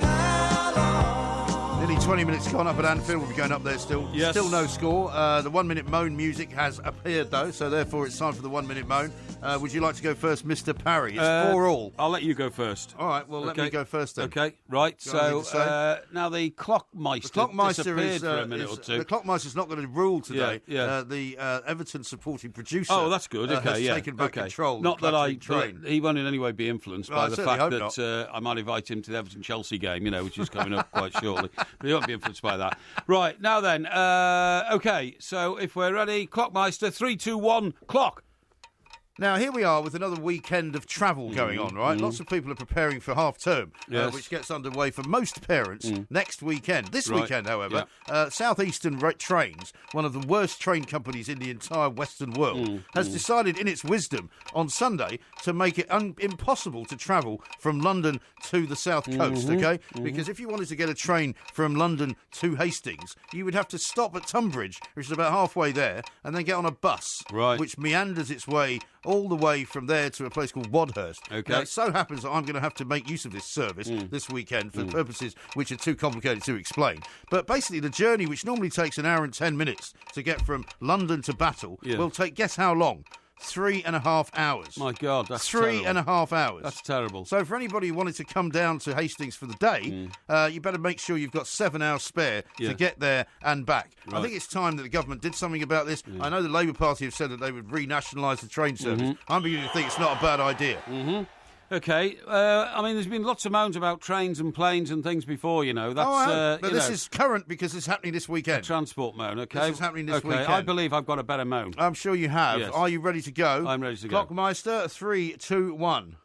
How long? Nearly 20 minutes gone up at Anfield. We'll be going up there still. Yes. Still no score. The 1 minute moan music has appeared, though, so therefore it's time for the 1 minute moan. Would you like to go first, Mr. Parry? It's 4-4. I'll let you go first. All right, well, let me go first then. Okay, right. Got anything So now the Clockmeister disappeared for a minute or two. The Clockmeister's not going to rule today. Yeah. The Everton supporting producer. Oh, that's good. Okay, has taken back control. Not that train. he won't in any way be influenced Well, by I the certainly fact hope that I might invite him to the Everton-Chelsea game, which is coming up quite shortly. But he won't be influenced by that. Right, now then, okay, so if we're ready, Clockmeister, 3, 2, 1, clock. Now, here we are with another weekend of travel going on, right? Lots of people are preparing for half-term, which gets underway for most parents next weekend. This weekend, however, Southeastern Trains, one of the worst train companies in the entire Western world, has decided in its wisdom on Sunday to make it impossible to travel from London to the South Coast, okay? Because if you wanted to get a train from London to Hastings, you would have to stop at Tunbridge, which is about halfway there, and then get on a bus, which meanders its way all the way from there to a place called Wadhurst. Okay. Now, it so happens that I'm going to have to make use of this service this weekend for purposes which are too complicated to explain. But basically, the journey, which normally takes an hour and 10 minutes to get from London to Battle, will take, guess how long? 3.5 hours. My God, that's Three and a half hours. That's terrible. So for anybody who wanted to come down to Hastings for the day, you better make sure you've got 7 hours spare to get there and back. Right. I think it's time that the government did something about this. I know the Labour Party have said that they would renationalise the train service. I'm beginning to think it's not a bad idea. Okay, I mean, there's been lots of moans about trains and planes and things before, That's, but this is current because it's happening this weekend. Transport moan, okay? This is happening this weekend. I believe I've got a better moan. I'm sure you have. Yes. Are you ready to go? I'm ready to go. Clockmeister, 3, 2, 1.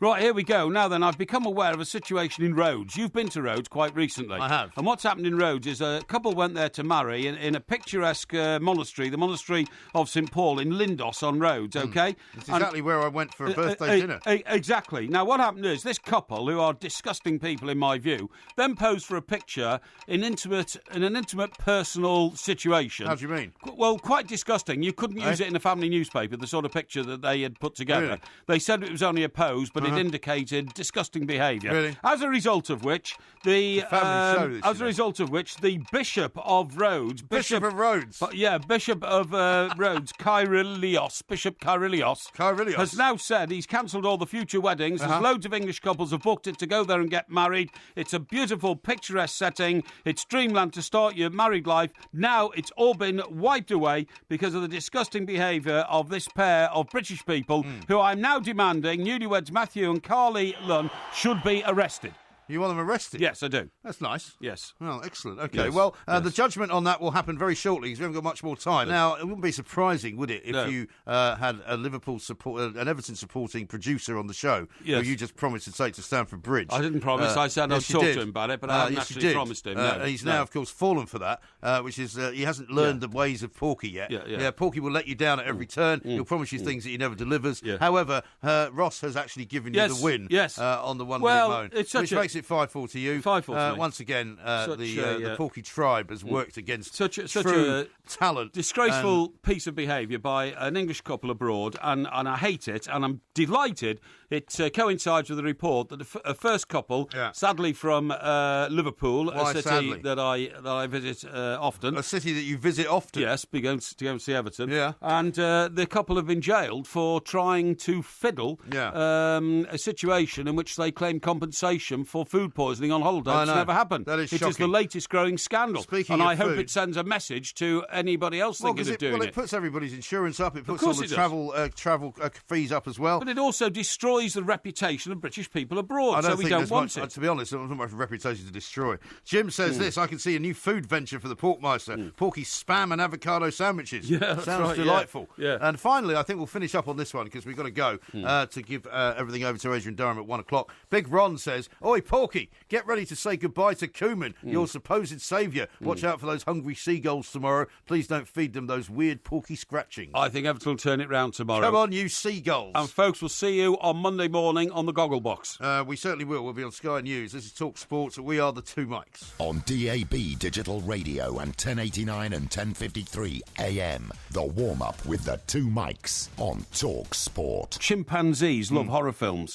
Right, here we go. Now then, I've become aware of a situation in Rhodes. You've been to Rhodes quite recently. I have. And what's happened in Rhodes is a couple went there to marry in a picturesque monastery, the monastery of St Paul in Lindos on Rhodes, okay? It's exactly where I went for a birthday dinner. Exactly. Now, what happened is this couple, who are disgusting people in my view, then posed for a picture in an intimate personal situation. How do you mean? Well, quite disgusting. You couldn't use it in a family newspaper, the sort of picture that they had put together. Really? They said it was only a pose, but it indicated disgusting behaviour. Really? As a result of which, the Bishop of Rhodes, Bishop of Rhodes, Bishop of Rhodes, Bishop Kyrillios, has now said he's cancelled all the future weddings. There's loads of English couples have booked it to go there and get married. It's a beautiful, picturesque setting. It's dreamland to start your married life. Now it's all been wiped away because of the disgusting behaviour of this pair of British people who I'm now demanding, newlyweds Matthew and Carly Lunn, should be arrested. You want them arrested? Yes, I do. That's nice. Yes. Well, excellent. Okay, well, the judgment on that will happen very shortly because we haven't got much more time. Now, it wouldn't be surprising, would it, if you had a Liverpool an Everton supporting producer on the show who you just promised to take to Stamford Bridge. I didn't promise. I said I'd talk to him about it, but I haven't actually promised him. He's now, of course, fallen for that, which is he hasn't learned the ways of Porky yet. Yeah, Porky will let you down at every turn. He'll promise you things that he never delivers. However, Ross has actually given you the win on the 1 minute moan, which makes it 5-4 to you. 5-4. Once again, the Porky tribe has worked against such a talent. Disgraceful piece of behaviour by an English couple abroad, and I hate it, and I'm delighted it coincides with the report that a first couple, sadly from Liverpool, a city that I visit often. A city that you visit often? Yes, to go and see Everton. Yeah. And the couple have been jailed for trying to fiddle a situation in which they claim compensation for food poisoning on holiday. I It's know. never happened. That is It is the shocking. latest growing scandal. Speaking and of I hope food- it sends a message to anybody else thinking of doing it puts everybody's insurance up. It puts all course the it does. travel fees up as well. But it also destroys the reputation of British people abroad, so we think don't there's want much, it. to be honest, there's not much reputation to destroy. Jim says this: I can see a new food venture for the Porkmeister: Porky spam and avocado sandwiches. Yeah, that's sounds right, delightful. yeah. And finally, I think we'll finish up on this one because we've got to go to give everything over to Adrian Durham at 1 o'clock. Big Ron says, "Oi, Porky, get ready to say goodbye to Koeman, your supposed saviour. Watch out for those hungry seagulls tomorrow. Please don't feed them those weird Porky scratchings. I think Everton will turn it round tomorrow. Come on, you seagulls." And folks, we'll see you on Monday morning on the Goggle Box. We certainly will. We'll be on Sky News. This is Talk Sports. We are the Two Mics. On DAB Digital Radio and 1089 and 1053 AM. The warm-up with the Two Mics on Talk Sport. Chimpanzees love horror films.